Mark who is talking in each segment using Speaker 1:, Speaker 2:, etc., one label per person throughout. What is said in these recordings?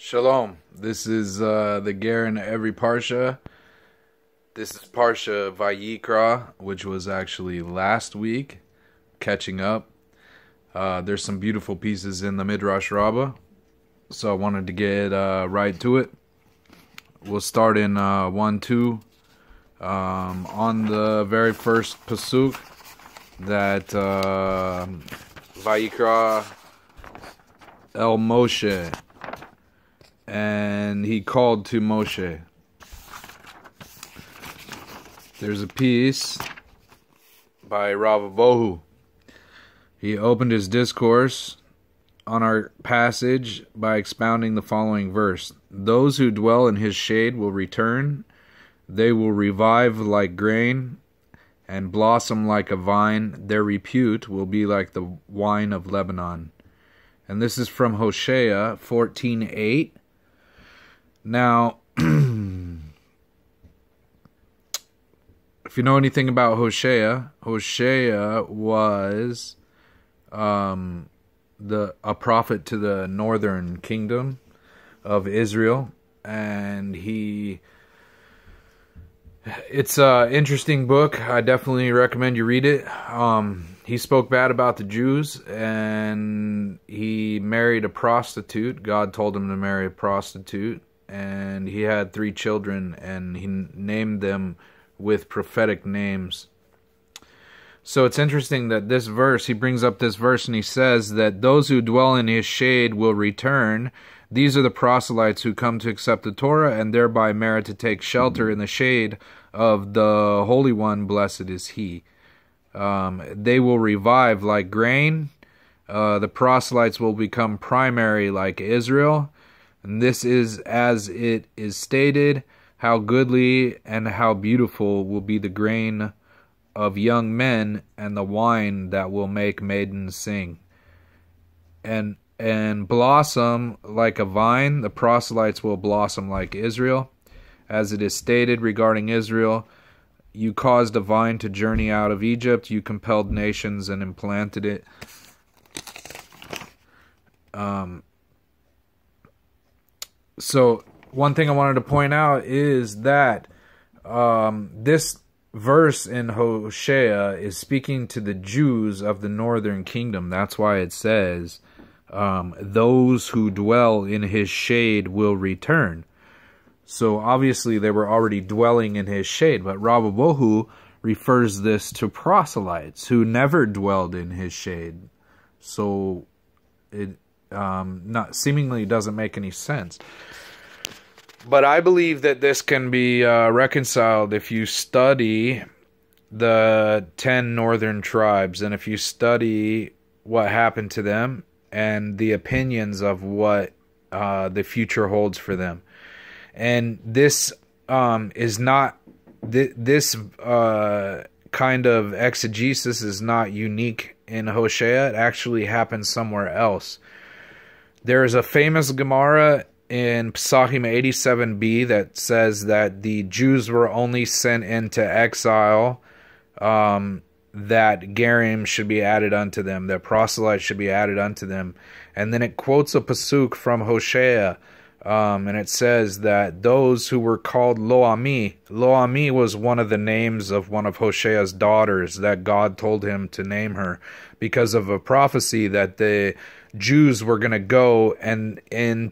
Speaker 1: Shalom. This is the Ger in every Parsha. This is Parsha Vayikra, which was actually last week, catching up. There's some beautiful pieces in the Midrash Rabbah, so I wanted to get right to it. We'll start in 1-2. On the very first pasuk that Vayikra El Moshe, and he called to Moshe. There's a piece by Rav Bohu. He opened his discourse on our passage by expounding the following verse. Those who dwell in his shade will return. They will revive like grain and blossom like a vine. Their repute will be like the wine of Lebanon. And this is from Hosea 14:8. Now, if you know anything about Hosea, Hosea was a prophet to the northern kingdom of Israel, and it's an interesting book. I definitely recommend you read it. He spoke bad about the Jews, and he married a prostitute. God told him to marry a prostitute, and he had 3 children, and he named them with prophetic names. So it's interesting that this verse, he brings up this verse, and he says that those who dwell in his shade will return. These are the proselytes who come to accept the Torah and thereby merit to take shelter in the shade of the Holy One. Blessed is he. They will revive like grain. The proselytes will become primary like Israel. And this is as it is stated, how goodly and how beautiful will be the grain of young men and the wine that will make maidens sing. And blossom like a vine, the proselytes will blossom like Israel. As it is stated regarding Israel, you caused a vine to journey out of Egypt, you compelled nations and implanted it. So one thing I wanted to point out is that this verse in Hosea is speaking to the Jews of the northern kingdom. That's why it says, those who dwell in his shade will return. So obviously they were already dwelling in his shade, but Rav Bohu refers this to proselytes who never dwelled in his shade. So it seemingly doesn't make any sense. But I believe that this can be reconciled if you study the 10 northern tribes, and if you study what happened to them and the opinions of what the future holds for them. And this is not, this kind of exegesis is not unique in Hosea. It actually happens somewhere else. There is a famous Gemara in Psachim 87b that says that the Jews were only sent into exile, that Gerim should be added unto them, that proselytes should be added unto them. And then it quotes a pasuk from Hosea, and it says that those who were called Lo-Ami, Lo-Ami was one of the names of one of Hosea's daughters that God told him to name her because of a prophecy that the Jews were going to go and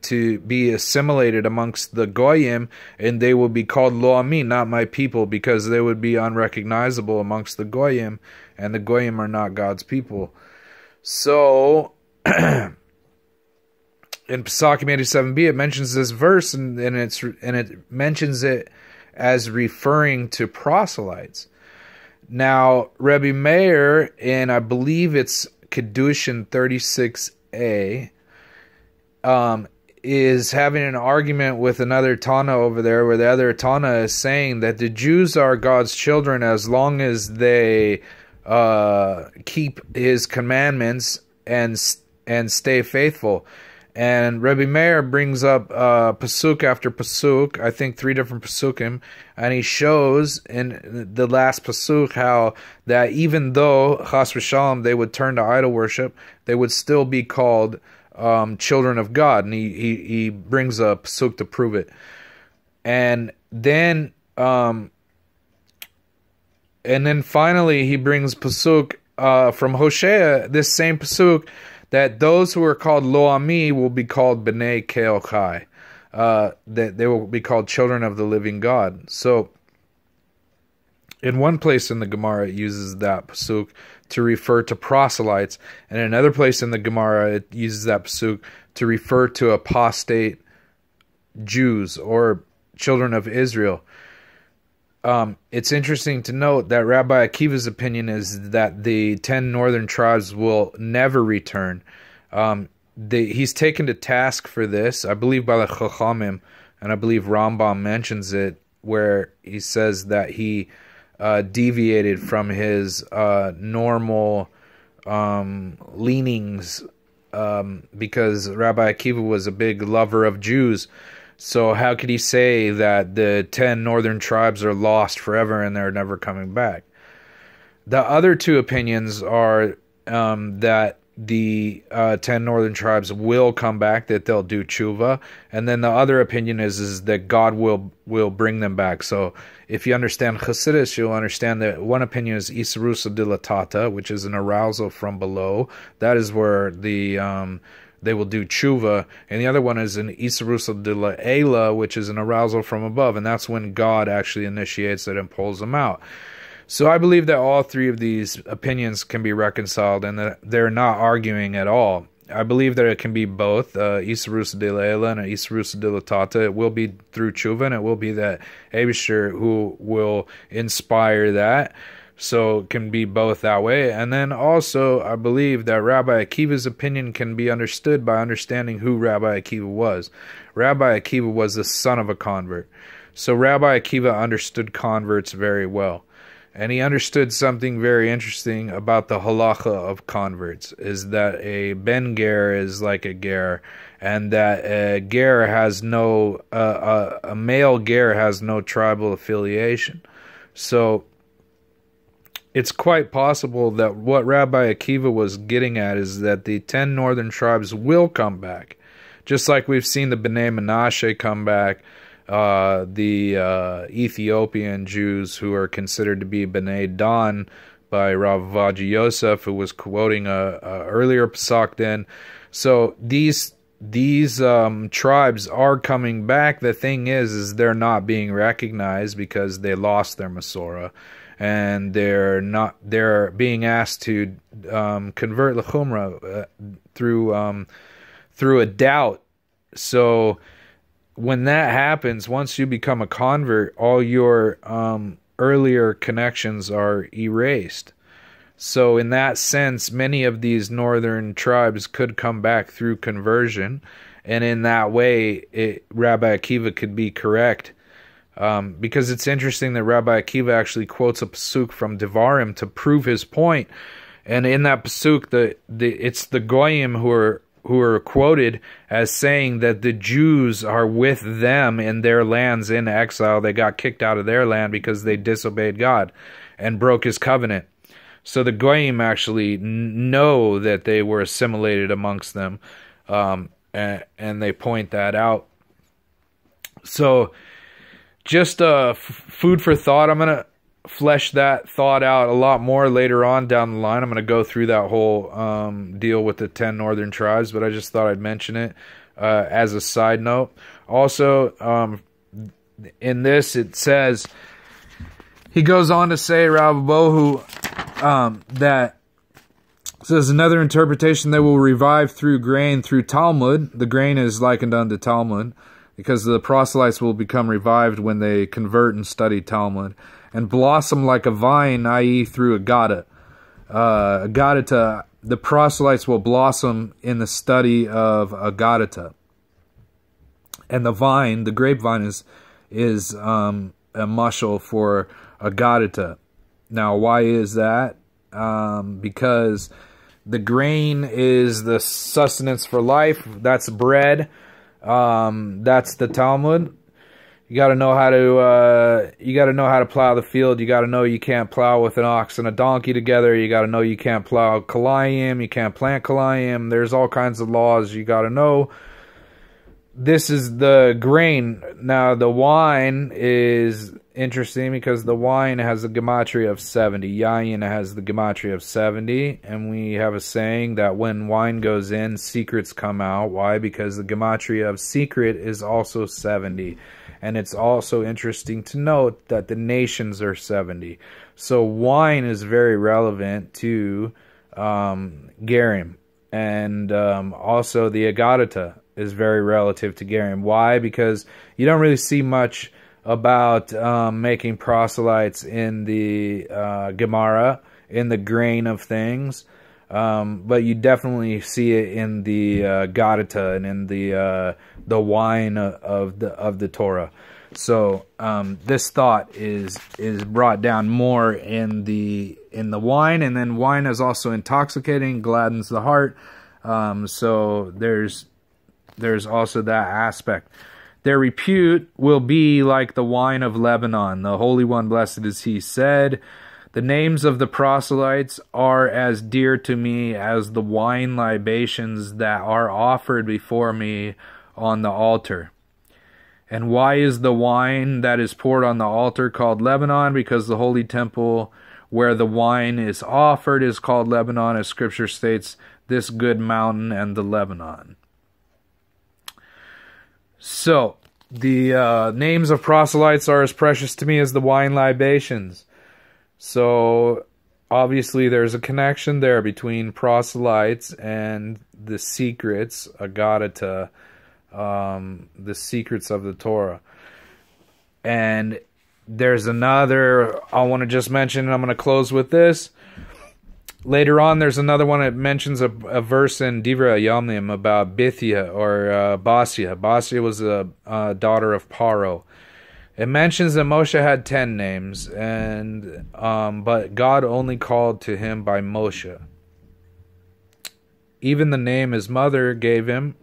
Speaker 1: to be assimilated amongst the Goyim, and they will be called Lo-Ami, not my people, because they would be unrecognizable amongst the Goyim, and the Goyim are not God's people. So in Psachim 87b, it mentions this verse, and it mentions it as referring to proselytes. Now, Rebbe Meir, in I believe it's Kedushin 36a, is having an argument with another Tana over there, where the other Tana is saying that the Jews are God's children as long as they keep his commandments and stay faithful. And Rebbe Meir brings up pasuk after pasuk, I think 3 different pasukim, and he shows in the last pasuk how that even though, chas v'shalom, they would turn to idol worship, they would still be called children of God, and he brings a pasuk to prove it. And then finally he brings pasuk from Hosea, this same pasuk, that those who are called Lo Ami will be called B'nai Keochai, that they will be called children of the living God. So in one place in the Gemara it uses that pasuk to refer to proselytes, and in another place in the Gemara it uses that pasuk to refer to apostate Jews or children of Israel. It's interesting to note that Rabbi Akiva's opinion is that the 10 northern tribes will never return. He's taken to task for this, I believe, by the Chachamim, and I believe Rambam mentions it, where he says that he deviated from his normal leanings, because Rabbi Akiva was a big lover of Jews. So how could he say that the 10 northern tribes are lost forever and they're never coming back? The other two opinions are that the 10 northern tribes will come back, that they'll do tshuva, and then the other opinion is that God will bring them back. So if you understand Chassidus, you'll understand that one opinion is Isarusa dilatata, which is an arousal from below. That is where they will do tshuva, and the other one is an Isarusa de la Ela, which is an arousal from above, and that's when God actually initiates it and pulls them out. So I believe that all three of these opinions can be reconciled, and that they're not arguing at all. I believe that it can be both, Isarusa de la Ela and Isarusa de la Tata. It will be through tshuva, and it will be that Eibishter who will inspire that. So it can be both that way. And then also, I believe that Rabbi Akiva's opinion can be understood by understanding who Rabbi Akiva was. Rabbi Akiva was the son of a convert. So Rabbi Akiva understood converts very well. And he understood something very interesting about the halacha of converts, is that a ben ger is like a ger, and that a ger has no, a male ger has no tribal affiliation. So it's quite possible that what Rabbi Akiva was getting at is that the 10 northern tribes will come back. Just like we've seen the B'nai Menashe come back, the Ethiopian Jews who are considered to be B'nai Dan by Rav Vaji Yosef, who was quoting a earlier Pesach then. So these tribes are coming back. The thing is they're not being recognized because they lost their Masorah. And they're being asked to convert l'chumra through a doubt. So when that happens, once you become a convert, all your earlier connections are erased. So in that sense, many of these northern tribes could come back through conversion, and in that way, Rabbi Akiva could be correct. Because it's interesting that Rabbi Akiva actually quotes a pasuk from Devarim to prove his point, and in that pasuk, it's the goyim who are quoted as saying that the Jews are with them in their lands in exile. They got kicked out of their land because they disobeyed God and broke His covenant. So the goyim actually know that they were assimilated amongst them, and they point that out. So just food for thought. I'm going to flesh that thought out a lot more later on down the line. I'm going to go through that whole deal with the 10 northern tribes, but I just thought I'd mention it as a side note. Also, in this, it says, he goes on to say, Rav Bohu, that says another interpretation, they will revive through grain, through Talmud. The grain is likened unto Talmud, because the proselytes will become revived when they convert and study Talmud, and blossom like a vine, i.e. through Agada. Agadata, the proselytes will blossom in the study of Agadata. And the vine, the grapevine, is a mashal for Agadata. Now, why is that? Because the grain is the sustenance for life. That's bread. That's the Talmud. You got to know how to plow the field. You got to know you can't plow with an ox and a donkey together. You got to know you can't plow kalayim. You can't plant kalayim. There's all kinds of laws you got to know. This is the grain. Now, the wine is interesting because the wine has a gematria of 70. Yayin has the gematria of 70. And we have a saying that when wine goes in, secrets come out. Why? Because the gematria of secret is also 70. And it's also interesting to note that the nations are 70. So wine is very relevant to Gerim. And also the Agadata is very relative to Gerim. Why? Because you don't really see much about making proselytes in the Gemara, in the grain of things. But you definitely see it in the Gadata and in the wine of the Torah. So this thought is brought down more in the wine, and then wine is also intoxicating, gladdens the heart. So there's also that aspect. Their repute will be like the wine of Lebanon. The Holy One, blessed is He, said, "The names of the proselytes are as dear to me as the wine libations that are offered before me on the altar." And why is the wine that is poured on the altar called Lebanon? Because the holy temple where the wine is offered is called Lebanon, as Scripture states, "this good mountain and the Lebanon." So, the names of proselytes are as precious to me as the wine libations. So, obviously, there's a connection there between proselytes and the secrets, Agadata, the secrets of the Torah. And there's another, I want to just mention, and I'm going to close with this. Later on, there's another one that mentions a verse in Divrei Yamim about Bithia or Basyah. Basyah was a daughter of Paro. It mentions that Moshe had 10 names, and but God only called to him by Moshe. Even the name his mother gave him,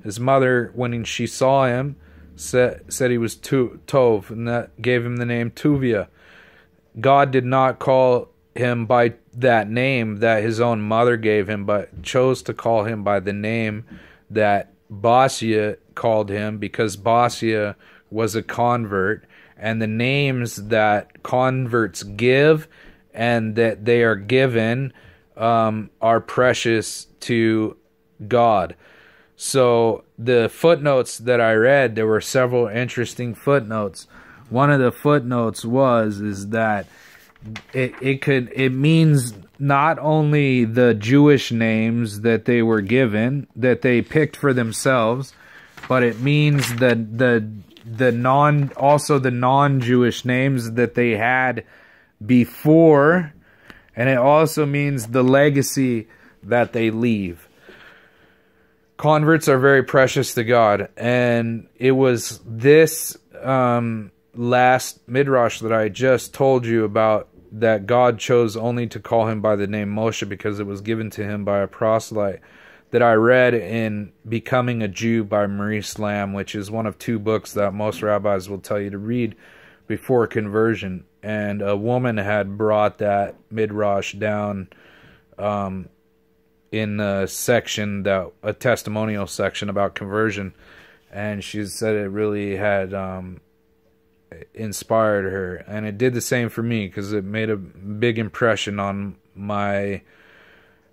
Speaker 1: his mother, when she saw him, said he was Tov, and that gave him the name Tuvia. God did not call him by that name that his own mother gave him, but chose to call him by the name that Basyah called him, because Basyah was a convert, and the names that converts give and that they are given are precious to God. So the footnotes that I read, there were several interesting footnotes. One of the footnotes is that it means not only the Jewish names that they were given, that they picked for themselves, but it means also the non-Jewish names that they had before, and it also means the legacy that they leave. Converts are very precious to God, and it was this last midrash that I just told you about, that God chose only to call him by the name Moshe because it was given to him by a proselyte, that I read in Becoming a Jew by Maurice Lamb, which is one of 2 books that most rabbis will tell you to read before conversion. And a woman had brought that midrash down in a section, a testimonial section about conversion, and she said it really had inspired her, and it did the same for me, because it made a big impression on my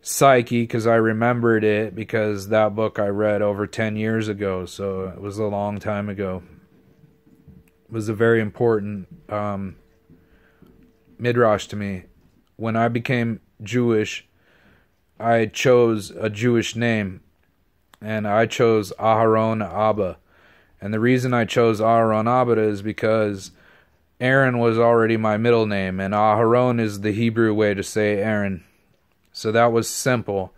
Speaker 1: psyche, because I remembered it, because that book I read over 10 years ago, so it was a long time ago. It was a very important midrash to me. When I became Jewish, I chose a Jewish name, and I chose Aharon Abba. And the reason I chose Aharon Abba is because Aaron was already my middle name, and Aharon is the Hebrew way to say Aaron. So that was simple.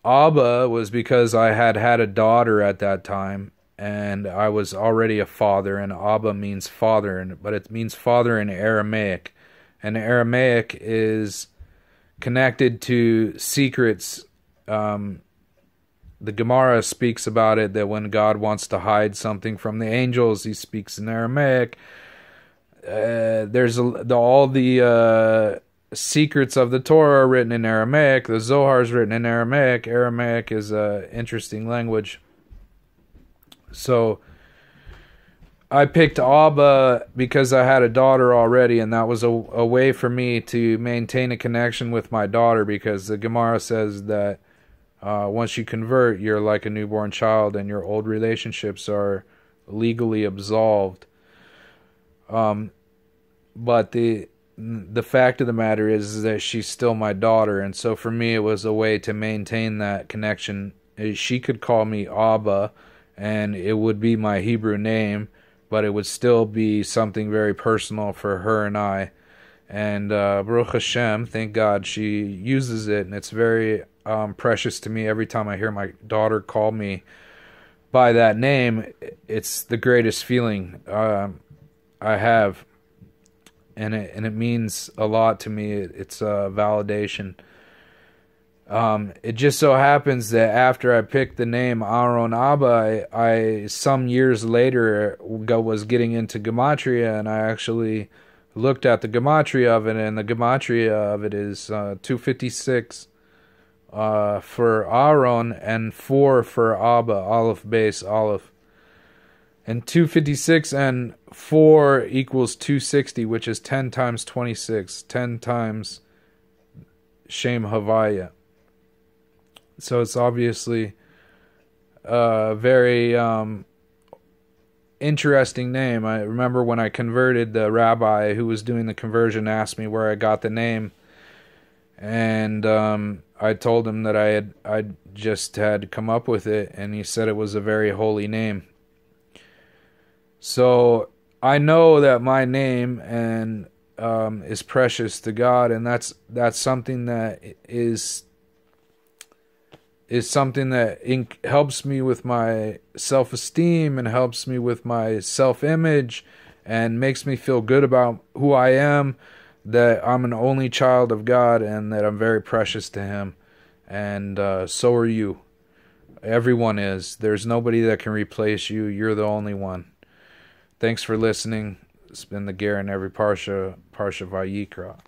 Speaker 1: Abba was because I had a daughter at that time, and I was already a father, and Abba means father, but it means father in Aramaic. And Aramaic is connected to secrets the Gemara speaks about it, that when God wants to hide something from the angels, he speaks in Aramaic. There's all the secrets of the Torah are written in Aramaic. The Zohar is written in Aramaic. Aramaic is an interesting language. So I picked Abba because I had a daughter already, and that was a way for me to maintain a connection with my daughter, because the Gemara says that once you convert, you're like a newborn child, and your old relationships are legally absolved. But the fact of the matter is that she's still my daughter, and so for me it was a way to maintain that connection. She could call me Abba, and it would be my Hebrew name, but it would still be something very personal for her and I. And Baruch Hashem, thank God, she uses it, and it's very precious to me. Every time I hear my daughter call me by that name, it's the greatest feeling I have, and it means a lot to me. It's a validation. It just so happens that after I picked the name Aaron Abba, I some years later was getting into Gematria, and I actually looked at the Gematria of it, and the Gematria of it is 256 for Aaron and 4 for Abba, Aleph base Aleph. And 256 and 4 equals 260, which is 10 times 26, 10 times Shem Havaya. So it's obviously a very interesting name. I remember when I converted, the rabbi who was doing the conversion asked me where I got the name, and I told him that I just had come up with it, and he said it was a very holy name. So I know that my name and is precious to God, and that's something that is something that helps me with my self-esteem and helps me with my self-image and makes me feel good about who I am, that I'm an only child of God and that I'm very precious to Him. And so are you. Everyone is. There's nobody that can replace you. You're the only one. Thanks for listening. It's been the Ger in every Parsha Vayikra.